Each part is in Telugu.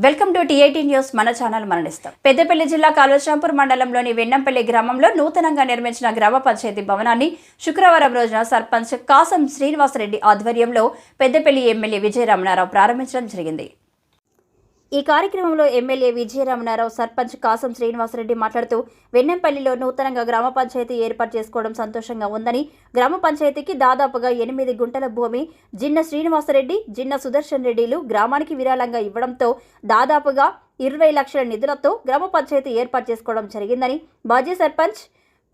Welcome to TIT news. మన ఛానల్ మరణిస్తాం. పెద్దపల్లి జిల్లా కాళేశ్వరంపూర్ మండలంలోని వెన్నంపల్లి గ్రామంలో నూతనంగా నిర్మించిన గ్రామ పంచాయతీ భవనాన్ని శుక్రవారం రోజున సర్పంచ్ కాసం శ్రీనివాసరెడ్డి ఆధ్వర్యంలో పెద్దపల్లి ఎమ్మెల్యే విజయరమణారావు ప్రారంభించడం జరిగింది. ఈ కార్యక్రమంలో ఎమ్మెల్యే విజయరమణారావు, సర్పంచ్ కాసం శ్రీనివాసరెడ్డి మాట్లాడుతూ వెన్నెంపల్లిలో నూతనంగా గ్రామ పంచాయతీ ఏర్పాటు చేసుకోవడం సంతోషంగా ఉందని, గ్రామ పంచాయతీకి దాదాపుగా 8 గుంటల భూమి జిన్న శ్రీనివాసరెడ్డి, జిన్న సుదర్శన్ రెడ్డిలు గ్రామానికి విరాళంగా ఇవ్వడంతో దాదాపుగా 20 లక్షల నిధులతో గ్రామ పంచాయతీ ఏర్పాటు చేసుకోవడం జరిగిందని, మాజీ సర్పంచ్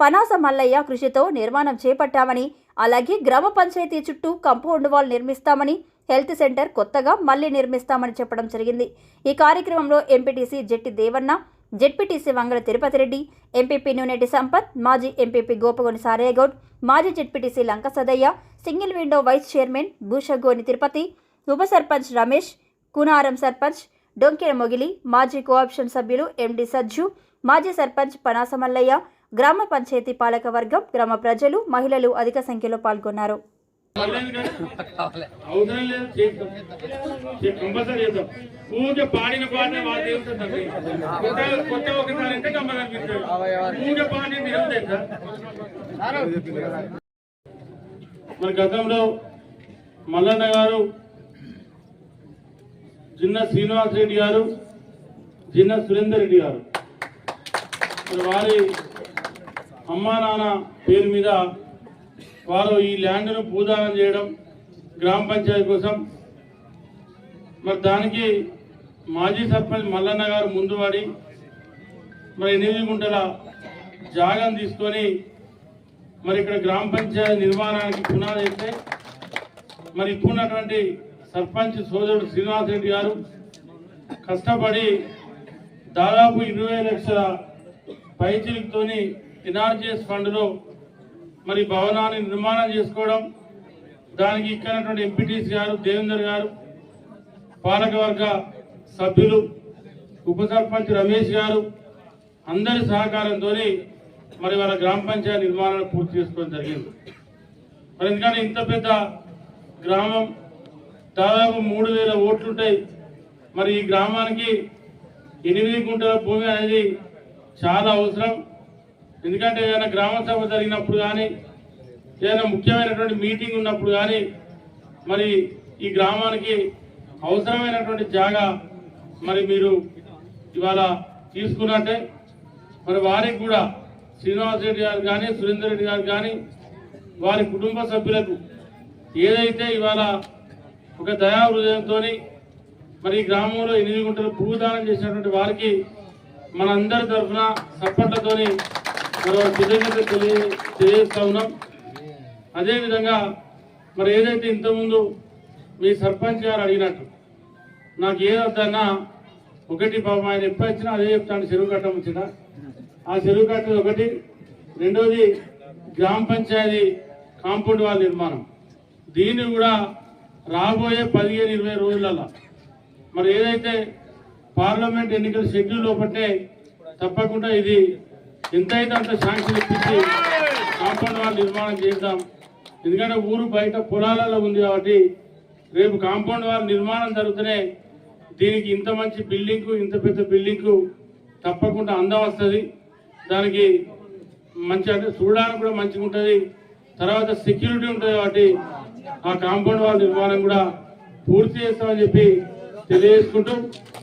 పనాస మల్లయ్య కృషితో నిర్మాణం చేపట్టామని, అలాగే గ్రామ పంచాయతీ చుట్టూ కాంపౌండ్ వాల్ నిర్మిస్తామని, హెల్త్ సెంటర్ కొత్తగా మళ్లీ నిర్మిస్తామని చెప్పడం జరిగింది. ఈ కార్యక్రమంలో MPTC Jetti Devanna, ZPTC Vangala Tirupati Reddy, MPP Nuneti Sampath, మాజీ ఎంపీపీ గోపగోని సారయ్యగౌడ్, మాజీ ZPTC Lanka Sadayya, single window vice chairman Bhushagoni Tirupati, ఉప సర్పంచ్ రమేష్, కునారం సర్పంచ్ డొంకెన మొగిలి, మాజీ కోఆప్షన్ సభ్యులు ఎండి సజ్జు, మాజీ సర్పంచ్ పనాస మల్లయ్య, గ్రామ పంచాయతీ పాలక వర్గం, గ్రామ ప్రజలు, మహిళలు అధిక సంఖ్యలో పాల్గొన్నారు. మన గతంలో మల్లన్న గారు, జిన్న శ్రీనివాస్ రెడ్డి గారు, జిన్న సురేందర్ రెడ్డి గారు వారి అమ్మా నాన్న పేరు మీద వారు ఈ ల్యాండ్ను భూదానం చేయడం గ్రామ పంచాయతీ కోసం. మరి దానికి మాజీ సర్పంచ్ మల్లన్న గారు ముందు పడి మరి 8 గుంటల జాగాను తీసుకొని మరి ఇక్కడ గ్రామ పంచాయతీ నిర్మాణానికి పునాది వేస్తే మరి ఇప్పుడున్నటువంటి సర్పంచ్ సోదరుడు శ్రీనివాస్ రెడ్డి గారు కష్టపడి దాదాపు 20 లక్షల పైచిలుతోని ఎన్ఆర్జీఎస్ ఫండ్లో మరి భవనాన్ని నిర్మాణం చేసుకోవడం, దానికి ఇక్కడటువంటి ఎంపీటీసీ గారు, దేవేందర్ గారు, పాలకవర్గ సభ్యులు, ఉప సర్పంచ్ రమేష్ గారు అందరి సహకారంతో మరి వాళ్ళ గ్రామ పంచాయతీ నిర్మాణాన్ని పూర్తి చేసుకోవడం జరిగింది. మరి ఎందుకంటే ఇంత పెద్ద గ్రామం, దాదాపు 3000 ఓట్లుంటాయి. మరి ఈ గ్రామానికి 8 గుంటల భూమి అనేది చాలా అవసరం. ఎందుకంటే ఏదైనా గ్రామ సభ జరిగినప్పుడు కానీ, ఏదైనా ముఖ్యమైనటువంటి మీటింగ్ ఉన్నప్పుడు కానీ మరి ఈ గ్రామానికి అవసరమైనటువంటి జాగా మరి మీరు ఇవాళ తీసుకున్నట్టే. మరి వారికి కూడా శ్రీనివాస్ రెడ్డి గారు కానీ, సురేందర్ రెడ్డి గారు కానీ, వారి కుటుంబ సభ్యులకు ఏదైతే ఇవాళ ఒక దయా హృదయంతో మరి ఈ గ్రామంలో 8 గుంటలు భూదానం చేసినటువంటి వారికి మనందరి తరఫున సప్పట్లతోని మరో కృతజ్ఞత తెలియజేస్తా ఉన్నాం. అదేవిధంగా మరి ఏదైతే ఇంతకుముందు మీ సర్పంచ్ గారు అడిగినట్టు నాకు ఏదన్నా ఒకటి పాపం ఆయన ఎప్పుడు వచ్చినా అదే చెప్తాను, చెరువు కట్టం వచ్చిందా, ఆ చెరువు కట్ట ఒకటి. రెండోది గ్రామ పంచాయతీ కాంపౌండ్ వాల్ నిర్మాణం. దీన్ని కూడా రాబోయే 15-20 రోజులలో మరి ఏదైతే పార్లమెంట్ ఎన్నికల షెడ్యూల్ లోపట్టే తప్పకుండా ఇది ఎంతైతే అంత శాంక్షన్ ఇప్పించి కాంపౌండ్ వాల్ నిర్మాణం చేద్దాం. ఎందుకంటే ఊరు బయట పొలాలలో ఉంది కాబట్టి రేపు కాంపౌండ్ వాల్ నిర్మాణం జరుగుతూనే దీనికి ఇంత మంచి బిల్డింగ్కు, ఇంత పెద్ద బిల్డింగ్కు తప్పకుండా అందం వస్తుంది. దానికి మంచి అంటే చూడడానికి కూడా మంచిగా ఉంటుంది. తర్వాత సెక్యూరిటీ ఉంటుంది కాబట్టి ఆ కాంపౌండ్ వాల్ నిర్మాణం కూడా పూర్తి చేస్తామని చెప్పి తెలియజేసుకుంటూ